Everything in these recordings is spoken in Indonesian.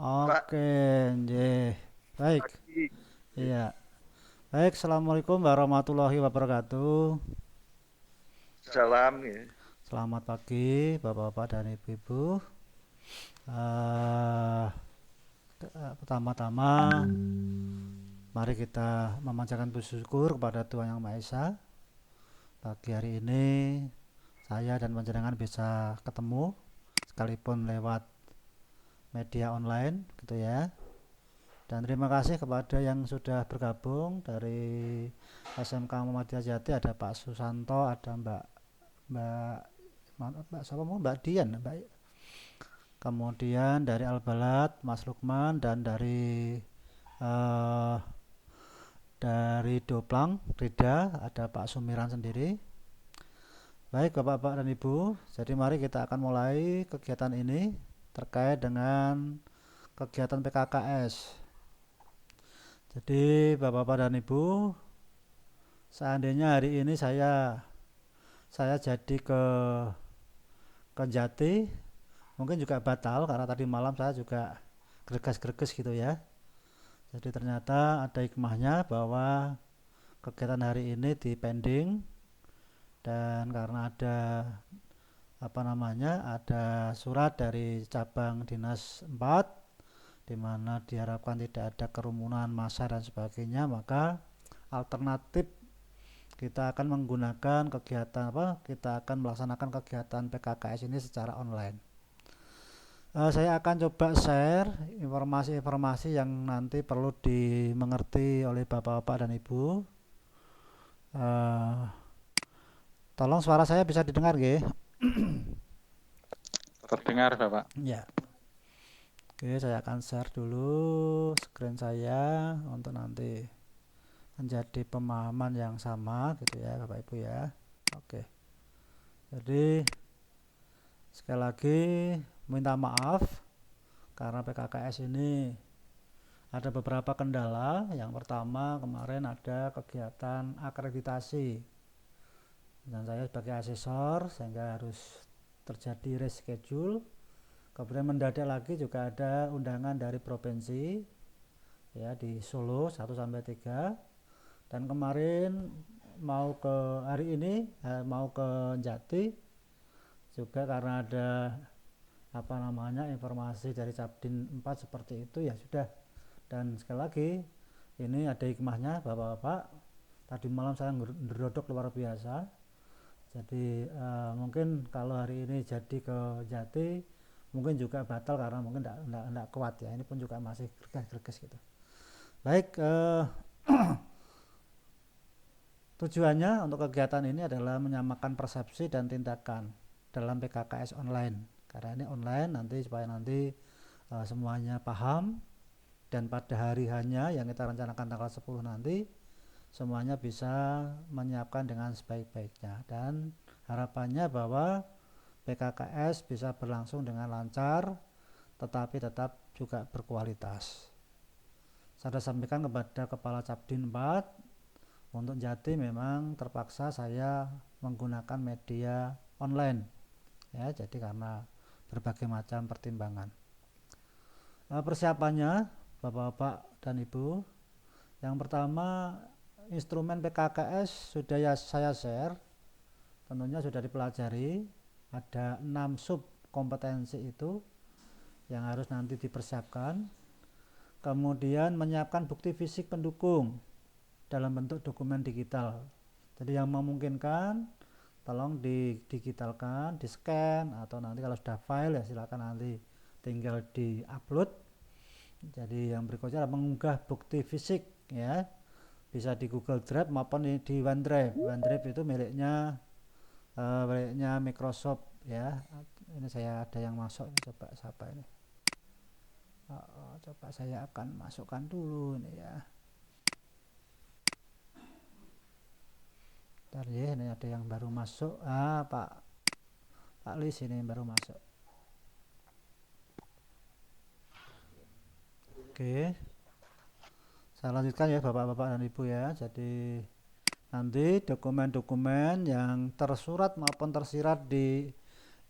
Pak Oke, nggih. Baik. Pagi, Iya. Baik, Assalamualaikum warahmatullahi wabarakatuh. salam ya. Selamat pagi, Bapak-bapak dan Ibu-ibu. Eh, Pertama-tama, mari kita memanjatkan puji syukur kepada Tuhan Yang Maha Esa. Pagi hari ini, saya dan panjenengan bisa ketemu, sekalipun lewat media online, gitu ya. Dan terima kasih kepada yang sudah bergabung dari SMK Muhammadiyah Jati, ada Pak Susanto, ada Mbak Mbak siapa mau Mbak Dian, kemudian dari Albalat Mas Lukman dan eh, dari Doplang Rida ada Pak Sumiran sendiri. Baik Bapak-bapak dan Ibu, jadi mari kita akan mulai kegiatan ini terkait dengan kegiatan PKKS. Jadi Bapak-bapak dan Ibu, seandainya hari ini saya jadi ke Jati, mungkin juga batal karena tadi malam saya juga gregas-greges gitu ya. Jadi ternyata ada hikmahnya bahwa kegiatan hari ini dipending, dan karena ada ada surat dari cabang dinas 4 di mana diharapkan tidak ada kerumunan massa dan sebagainya, maka alternatif kita akan menggunakan kegiatan kita akan melaksanakan kegiatan PKKS ini secara online. Saya akan coba share informasi-informasi yang nanti perlu dimengerti oleh bapak-bapak dan ibu. Eh, Tolong suara saya bisa didengar, nggih? Terdengar, Bapak. Ya. Oke, saya akan share dulu screen saya untuk nanti menjadi pemahaman yang sama gitu ya, Bapak Ibu ya. Oke. Jadi sekali lagi minta maaf karena PKKS ini ada beberapa kendala. Yang pertama, kemarin ada kegiatan akreditasi dan saya sebagai asesor sehingga harus terjadi reschedule. Kemudian mendadak lagi juga ada undangan dari provinsi ya di Solo 1 sampai 3, dan kemarin mau ke hari ini mau ke Jati juga karena ada informasi dari Cabdin 4 seperti itu, ya sudah. Dan sekali lagi ini ada hikmahnya Bapak-bapak, tadi malam saya ngerodok luar biasa. Jadi mungkin kalau hari ini jadi ke Jati mungkin juga batal karena mungkin tidak kuat ya, ini pun juga masih greges-greges gitu. Baik, tujuannya untuk kegiatan ini adalah menyamakan persepsi dan tindakan dalam PKKS online. Karena ini online nanti supaya nanti semuanya paham, dan pada hari hanya yang kita rencanakan tanggal 10 nanti semuanya bisa menyiapkan dengan sebaik-baiknya, dan harapannya bahwa PKKS bisa berlangsung dengan lancar tetapi tetap juga berkualitas. Saya sudah sampaikan kepada Kepala Cabdin 4, untuk Jati memang terpaksa saya menggunakan media online ya, jadi karena berbagai macam pertimbangan. Persiapannya Bapak-bapak dan Ibu, yang pertama instrumen PKKS sudah ya saya share, tentunya sudah dipelajari. Ada 6 sub kompetensi itu yang harus nanti dipersiapkan. Kemudian menyiapkan bukti fisik pendukung dalam bentuk dokumen digital. Jadi yang memungkinkan tolong didigitalkan, di scan, atau nanti kalau sudah file ya silakan nanti tinggal di upload. Jadi yang berikutnya adalah mengunggah bukti fisik ya, bisa di Google Drive maupun di OneDrive. OneDrive itu miliknya Microsoft ya. Ini saya ada yang masuk, coba siapa ini? Coba saya akan masukkan dulu ini ya. Ntar ya, ini ada yang baru masuk. Pak Lis ini yang baru masuk. Oke, saya lanjutkan ya Bapak-bapak dan Ibu ya. Jadi nanti dokumen-dokumen yang tersurat maupun tersirat di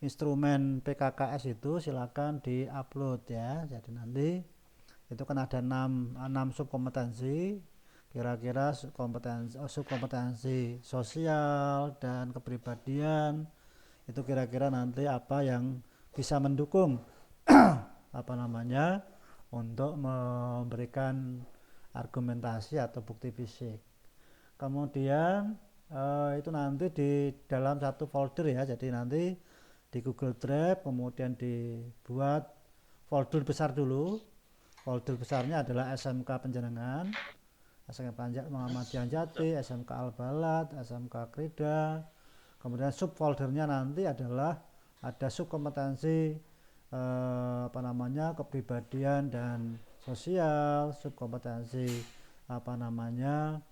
instrumen PKKS itu silakan di-upload ya. Jadi nanti itu kan ada 6 subkompetensi, kira-kira subkompetensi sosial dan kepribadian itu kira-kira nanti apa yang bisa mendukung apa namanya untuk memberikan argumentasi atau bukti fisik. Kemudian itu nanti di dalam satu folder ya, jadi nanti di Google Drive kemudian dibuat folder besar dulu. Folder besarnya adalah SMK Penjenengan, SMK Muhammadiyah Jati, SMK Al-Balad, SMK Krida. Kemudian subfoldernya nanti adalah ada subkompetensi apa namanya kepribadian dan sosial, subkompetensi apa namanya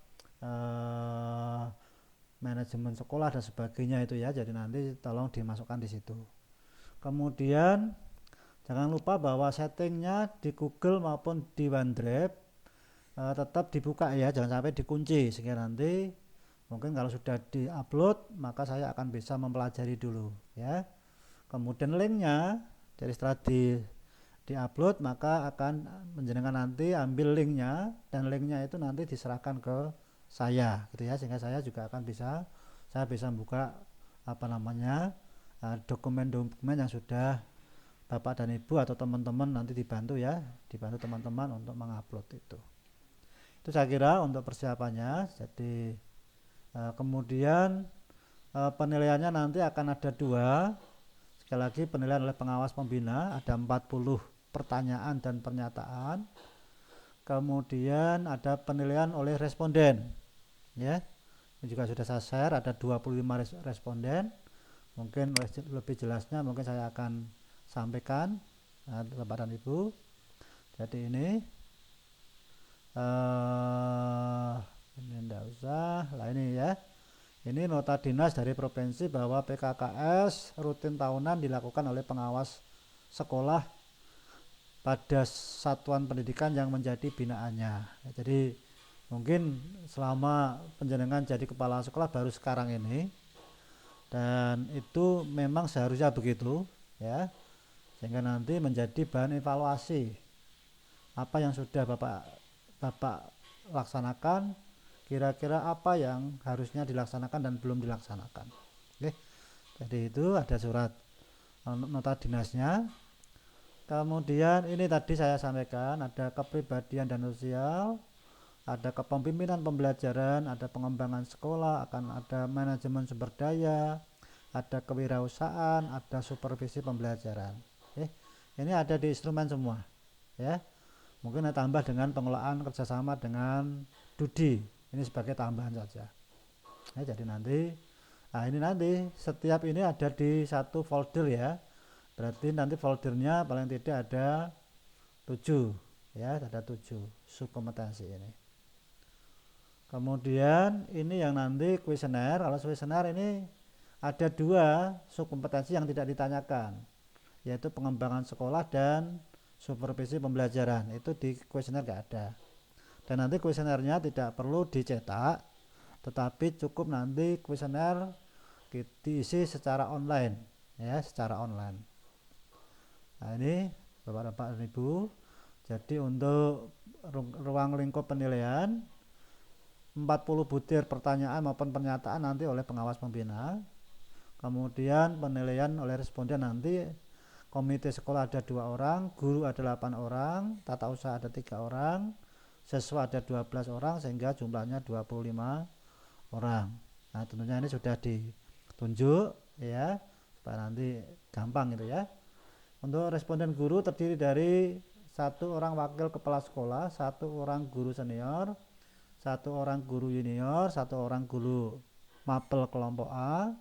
manajemen sekolah dan sebagainya itu ya. Jadi nanti tolong dimasukkan di situ. Kemudian jangan lupa bahwa settingnya di Google maupun di OneDrive tetap dibuka ya, jangan sampai dikunci sehingga nanti mungkin kalau sudah di-upload maka saya akan bisa mempelajari dulu ya. Kemudian linknya dari setelah di-upload maka akan menjenengan nanti ambil linknya dan linknya itu nanti diserahkan ke saya gitu ya, sehingga saya juga akan bisa membuka apa namanya dokumen-dokumen yang sudah Bapak dan Ibu atau teman-teman nanti dibantu teman-teman untuk mengupload itu saya kira untuk persiapannya. Jadi kemudian penilaiannya nanti akan ada 2. Sekali lagi penilaian oleh pengawas pembina ada 40 pertanyaan dan pernyataan. Kemudian ada penilaian oleh responden ya, ini juga sudah saya share, ada 25 responden. Mungkin lebih jelasnya mungkin saya akan sampaikan Bapak dan Ibu. Jadi ini enggak usah lah ini ya. Ini nota dinas dari provinsi bahwa PKKS rutin tahunan dilakukan oleh pengawas sekolah pada satuan pendidikan yang menjadi binaannya. Jadi mungkin selama penjenengan jadi kepala sekolah baru sekarang ini, dan itu memang seharusnya begitu ya, sehingga nanti menjadi bahan evaluasi apa yang sudah Bapak laksanakan, kira-kira apa yang harusnya dilaksanakan dan belum dilaksanakan. Oke. Jadi itu ada surat nota dinasnya. Kemudian ini tadi saya sampaikan ada kepribadian dan sosial, ada kepemimpinan pembelajaran, ada pengembangan sekolah, akan ada manajemen sumber daya, ada kewirausahaan, ada supervisi pembelajaran. Ini ada di instrumen semua ya. Mungkin ada tambah dengan pengelolaan kerjasama dengan Dudi, ini sebagai tambahan saja ya. Jadi nanti ini nanti setiap ini ada di satu folder ya, berarti nanti foldernya paling tidak ada 7 ya, ada 7 subkompetensi ini. Kemudian ini yang nanti kuesioner. Kalau kuesioner ini ada 2 subkompetensi yang tidak ditanyakan, yaitu pengembangan sekolah dan supervisi pembelajaran. Itu di kuesioner nggak ada. Dan nanti kuesionernya tidak perlu dicetak, tetapi cukup nanti kuesioner diisi secara online ya, secara online. Nah ini Bapak dan Ibu. Jadi untuk ruang lingkup penilaian 40 butir pertanyaan maupun pernyataan nanti oleh pengawas pembina. Kemudian penilaian oleh responden nanti komite sekolah ada 2 orang, guru ada 8 orang, tata usaha ada 3 orang, siswa ada 12 orang, sehingga jumlahnya 25 orang. Nah tentunya ini sudah ditunjuk ya, supaya nanti gampang gitu ya. Untuk responden guru terdiri dari 1 orang wakil kepala sekolah, 1 orang guru senior, 1 orang guru junior, 1 orang guru mapel kelompok A,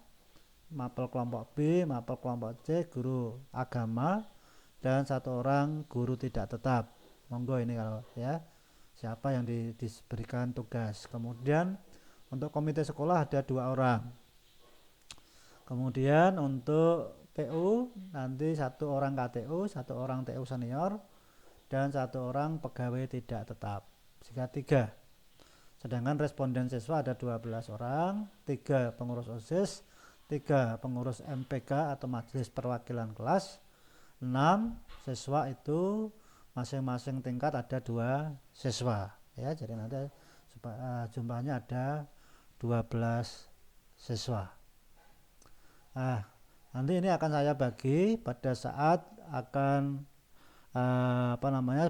mapel kelompok B, mapel kelompok C, guru agama, dan 1 orang guru tidak tetap. Monggo ini kalau ya, siapa yang diberikan tugas. Kemudian untuk komite sekolah ada 2 orang. Kemudian untuk TU nanti 1 orang KTU, 1 orang TU senior, dan 1 orang pegawai tidak tetap, sehingga 3. Sedangkan responden siswa ada 12 orang, 3 pengurus OSIS, 3 pengurus MPK atau Majelis Perwakilan Kelas, 6 siswa itu masing-masing tingkat ada 2 siswa ya. Jadi nanti jumlahnya ada 12 siswa. Nanti ini akan saya bagi pada saat akan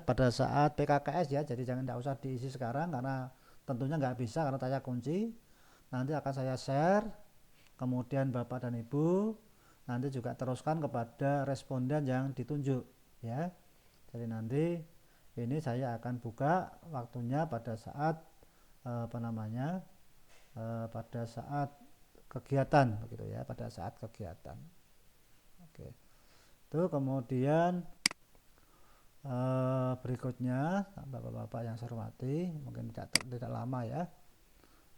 pada saat PKKS ya. Jadi tidak usah diisi sekarang karena tentunya nggak bisa karena tanya kunci. Nanti akan saya share, kemudian Bapak dan Ibu nanti juga teruskan kepada responden yang ditunjuk ya. Jadi nanti ini saya akan buka waktunya pada saat pada saat kegiatan begitu ya, pada saat kegiatan. Oke. Itu kemudian berikutnya Bapak-bapak yang saya hormati, mungkin tidak lama ya.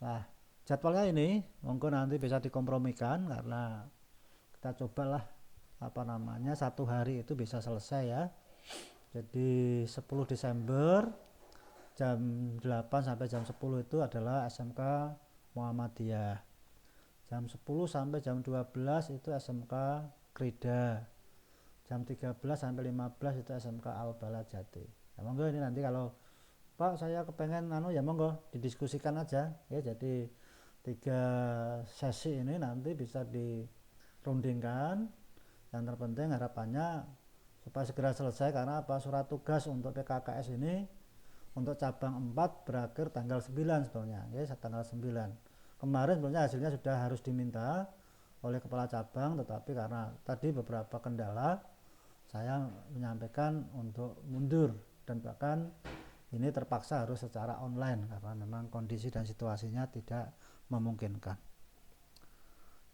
Nah, jadwalnya ini mungkin nanti bisa dikompromikan karena kita cobalah 1 hari itu bisa selesai ya. Jadi 10 Desember jam 8 sampai jam 10 itu adalah SMK Muhammadiyah. Jam 10 sampai jam 12 itu SMK Krida. Jam 13 sampai 15 itu SMK Al-Bala Jati. Ya monggo ini nanti kalau Pak saya kepengen ya monggo didiskusikan aja ya. Jadi 3 sesi ini nanti bisa dirundingkan. Yang terpenting harapannya supaya segera selesai karena surat tugas untuk PKKS ini untuk cabang 4 berakhir tanggal 9 sebenarnya ya, tanggal 9. Kemarin sebenarnya hasilnya sudah harus diminta oleh kepala cabang, tetapi karena tadi beberapa kendala saya menyampaikan untuk mundur dan bahkan ini terpaksa harus secara online karena memang kondisi dan situasinya tidak memungkinkan.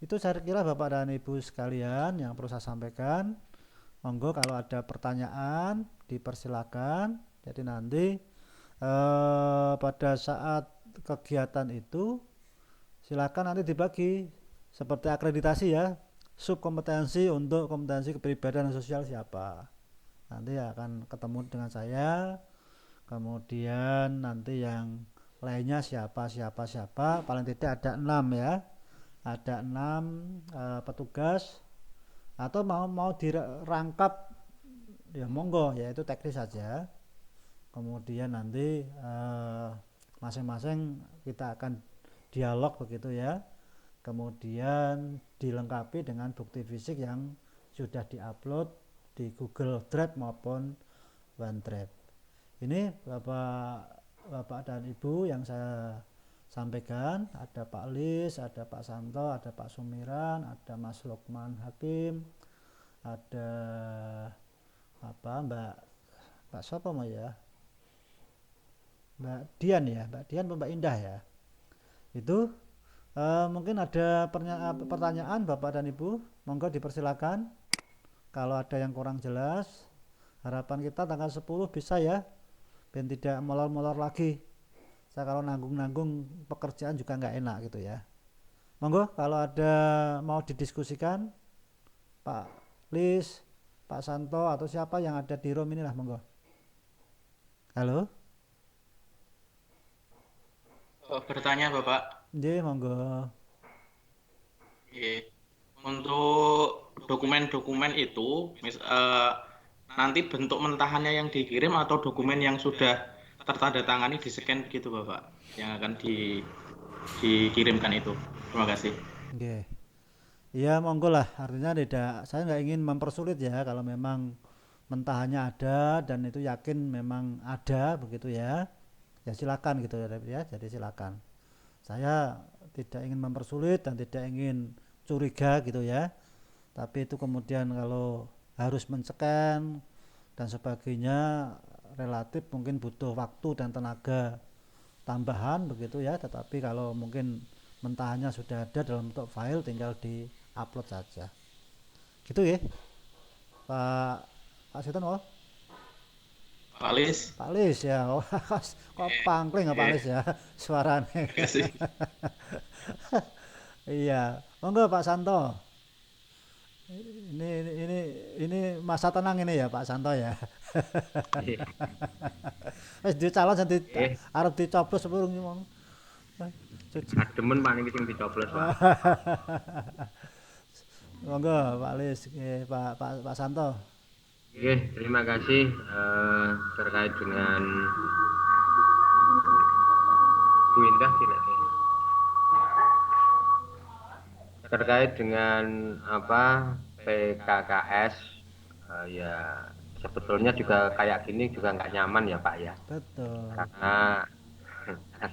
Itu saya kira Bapak dan Ibu sekalian yang perlu saya sampaikan. Monggo kalau ada pertanyaan dipersilakan. Jadi nanti pada saat kegiatan itu silakan nanti dibagi seperti akreditasi ya, subkompetensi untuk kompetensi kepribadian dan sosial siapa, nanti akan ketemu dengan saya, kemudian nanti yang lainnya siapa, paling tidak ada 6 ya, ada 6 petugas atau mau dirangkap ya monggo ya, itu teknis saja. Kemudian nanti masing-masing kita akan dialog begitu ya, kemudian dilengkapi dengan bukti fisik yang sudah diupload di Google Drive maupun OneDrive. Ini Bapak dan Ibu yang saya sampaikan, ada Pak Lis, ada Pak Santo, ada Pak Sumiran, ada Mas Lukman Hakim, ada Mbak siapa mau ya, Mbak Dian ya, Mbak Indah ya. Itu mungkin ada pertanyaan Bapak dan Ibu, monggo dipersilakan. Kalau ada yang kurang jelas, harapan kita tanggal 10 bisa ya, dan tidak molor-molor lagi. Saya kalau nanggung-nanggung pekerjaan juga nggak enak gitu ya. Monggo kalau ada mau didiskusikan, Pak Lis, Pak Santo atau siapa yang ada di room inilah, monggo. Halo? Bertanya Bapak. Nggih, monggo. Untuk dokumen-dokumen itu nanti bentuk mentahannya yang dikirim atau dokumen yang sudah tertandatangani di scan gitu Bapak, yang akan dikirimkan itu. Terima kasih. Nggih. Ya monggo lah, artinya saya nggak ingin mempersulit ya, kalau memang mentahannya ada dan itu yakin memang ada begitu ya, ya silakan gitu ya, jadi silakan. Saya tidak ingin mempersulit dan tidak ingin curiga gitu ya, tapi itu kemudian kalau harus men-scan dan sebagainya relatif mungkin butuh waktu dan tenaga tambahan begitu ya, tetapi kalau mungkin mentahannya sudah ada dalam bentuk file tinggal di upload saja gitu ya Pak Siton. Pak Lis. Pak Lis ya, kok pangkling Pak Lis ya suaranya. Terima kasih. Iya monggo Pak Santo, ini masa tenang ini ya Pak Santo ya. Wis di calon nanti arep dicoblos sepurung ngomong. Demen paling sing dicoblos Pak. Monggo Pak Lis, Pak Santo. Oke, terima kasih terkait dengan Bu Indah tidak ya? Terkait dengan apa PKKS ya sebetulnya juga kayak gini juga nggak nyaman ya Pak ya, Betul. karena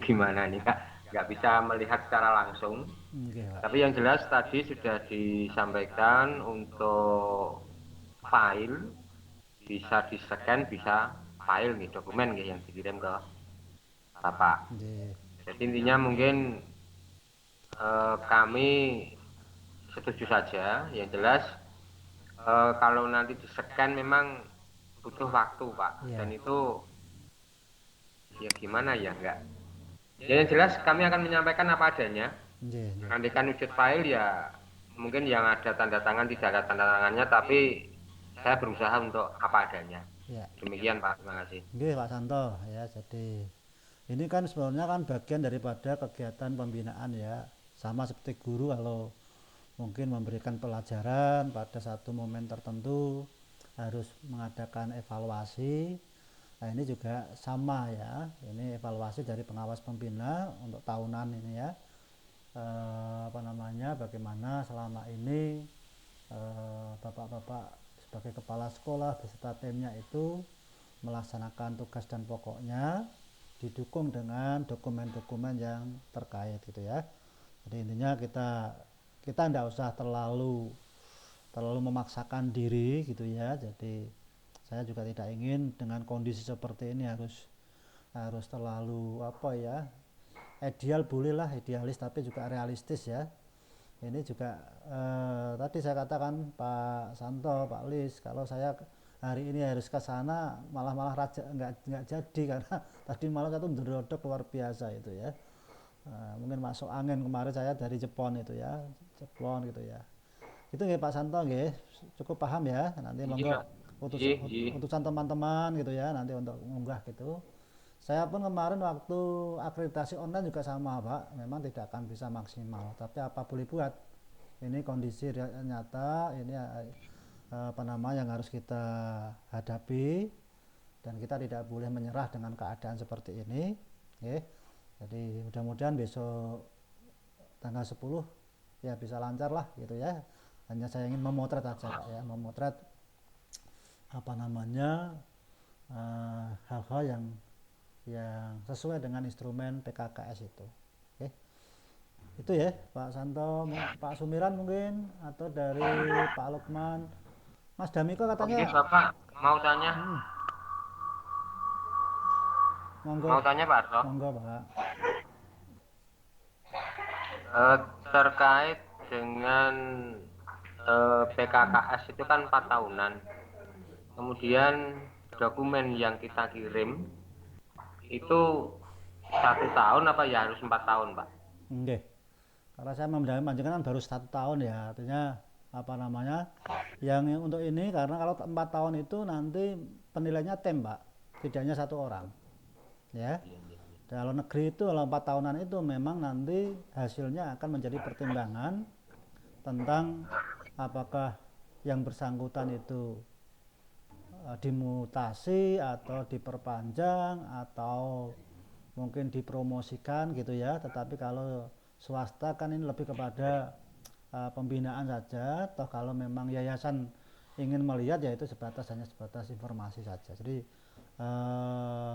gimana nih Kak, nggak bisa melihat secara langsung. Oke, Pak. Tapi yang jelas tadi sudah disampaikan untuk file bisa di-scan, bisa file nih dokumen nih yang dikirim ke Bapak. Nggih. Jadi intinya mungkin kami setuju saja. Yang jelas kalau nanti di-scan memang butuh waktu Pak. Iya. Dan itu ya gimana ya enggak. Yang jelas kami akan menyampaikan apa adanya. Nggih, nggih. Nantikan wujud file ya mungkin yang ada tanda tangan tidak ada tanda tangannya, tapi saya berusaha untuk apa adanya. Ya. Demikian Pak, terima kasih. Nggih, Pak Santo ya. Jadi ini kan sebenarnya kan bagian daripada kegiatan pembinaan ya. Sama seperti guru kalau mungkin memberikan pelajaran pada satu momen tertentu harus mengadakan evaluasi. Nah, ini juga sama ya. Ini evaluasi dari pengawas pembina untuk tahunan ini ya. Apa namanya? Bagaimana selama ini bapak-bapak sebagai kepala sekolah beserta timnya itu melaksanakan tugas dan pokoknya didukung dengan dokumen-dokumen yang terkait gitu ya. Jadi intinya kita tidak usah terlalu memaksakan diri gitu ya. Jadi saya juga tidak ingin dengan kondisi seperti ini harus terlalu apa ya, ideal bolehlah, idealis tapi juga realistis ya. Ini juga tadi saya katakan Pak Santo, Pak Lis, kalau saya hari ini harus ke sana malah raja nggak jadi karena tadi malam satu mendrodok luar biasa itu ya. Mungkin masuk angin kemarin saya dari Jepang itu ya, Jepang gitu ya. Itu nggih Pak Santo nggih, cukup paham ya. Nanti monggo Iya, iya. utusan teman-teman gitu ya nanti untuk mengunggah gitu. Saya pun kemarin waktu akreditasi online juga sama Pak, memang tidak akan bisa maksimal, tapi apa boleh buat, ini kondisi nyata, ini apa nama yang harus kita hadapi dan kita tidak boleh menyerah dengan keadaan seperti ini. Jadi mudah-mudahan besok tanggal 10 ya bisa lancar lah gitu ya. Hanya saya ingin memotret aja Pak ya, memotret apa namanya hal-hal yang sesuai dengan instrumen PKKS itu. Oke. Itu ya Pak Santo, Pak Sumiran mungkin atau dari Pak Lukman. Mas Damiko Oke, katanya Bapak mau tanya, monggo, mau tanya Pak Arto. monggo Pak. Terkait dengan PKKS itu kan 4 tahunan. Kemudian dokumen yang kita kirim itu 1 tahun apa ya harus 4 tahun Pak? Oke. Karena saya mendampingi kan baru 1 tahun ya, artinya apa namanya yang untuk ini karena kalau 4 tahun itu nanti penilainya tim Pak, tidaknya satu orang ya. Kalau negeri itu kalau 4 tahunan itu memang nanti hasilnya akan menjadi pertimbangan tentang apakah yang bersangkutan itu dimutasi atau diperpanjang atau mungkin dipromosikan gitu ya. Tetapi kalau swasta kan ini lebih kepada pembinaan saja, toh kalau memang yayasan ingin melihat ya itu hanya sebatas informasi saja. Jadi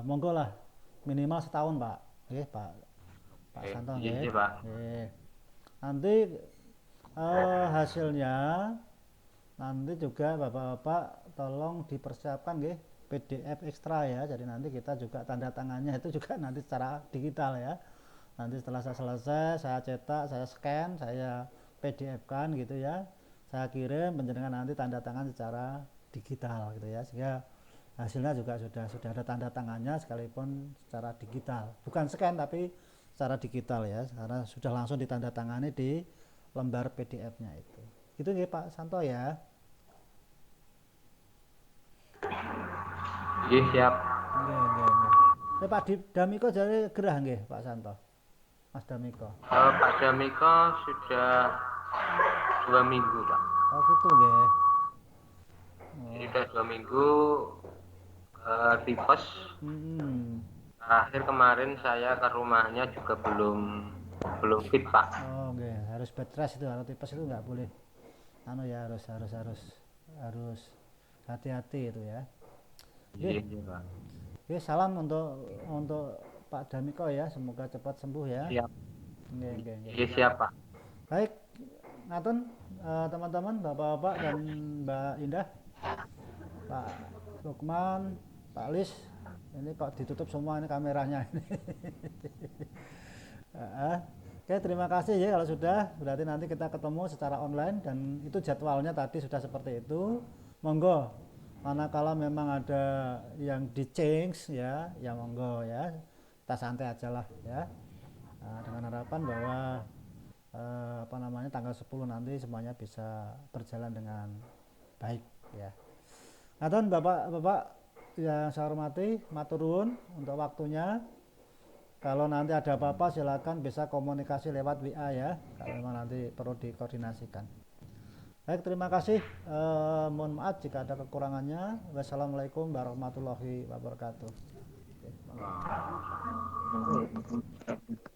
monggo lah minimal setahun Pak. Oke, Pak Santo Iya, nggih. Pak. Nanti hasilnya nanti juga Bapak-bapak tolong dipersiapkan nggih PDF ekstra ya. Jadi nanti kita juga tanda tangannya itu juga nanti secara digital ya. Nanti setelah saya selesai, saya cetak, saya scan, saya PDF kan gitu ya. Saya kirim, penjenengan nanti tanda tangan secara digital gitu ya. Sehingga hasilnya juga sudah ada tanda tangannya sekalipun secara digital. Bukan scan tapi secara digital ya. Karena sudah langsung ditanda tangani di lembar PDF-nya itu. Itu nggih Pak Santo ya. Iya, siap. Nggih. Pak Damiko jadi gerah nggih Pak Santo. Mas Damiko. Pak Damiko sudah 2 minggu Pak. Oh gitu nggih. Jadi Oh. udah 2 minggu tipes. Hmm. Terakhir kemarin saya ke rumahnya juga belum fit Pak. Oh nggih, harus bed rest itu, kalau tipes itu nggak boleh anu ya, harus hati-hati itu ya. Oke, Iya Pak. oke, salam untuk Pak Damiko ya, semoga cepat sembuh ya. Siap. Oke, oke, oke. Iya siap Pak. Baik, Natun, teman-teman, bapak-bapak dan Mbak Indah, Pak Lukman, Pak Lis, ini kok ditutup semua ini kameranya ini. Oke, terima kasih ya kalau sudah. Berarti nanti kita ketemu secara online dan itu jadwalnya tadi sudah seperti itu. Monggo, manakala memang ada yang di change ya, ya monggo ya. Kita santai aja lah ya. Dengan harapan bahwa apa namanya tanggal 10 nanti semuanya bisa berjalan dengan baik ya. Nah, dan Bapak-bapak yang saya hormati, matur nuwun untuk waktunya. Kalau nanti ada apa-apa silakan bisa komunikasi lewat WA ya. Kalau memang nanti perlu dikoordinasikan. Baik, terima kasih. Mohon maaf jika ada kekurangannya. Wassalamualaikum warahmatullahi wabarakatuh. Oke,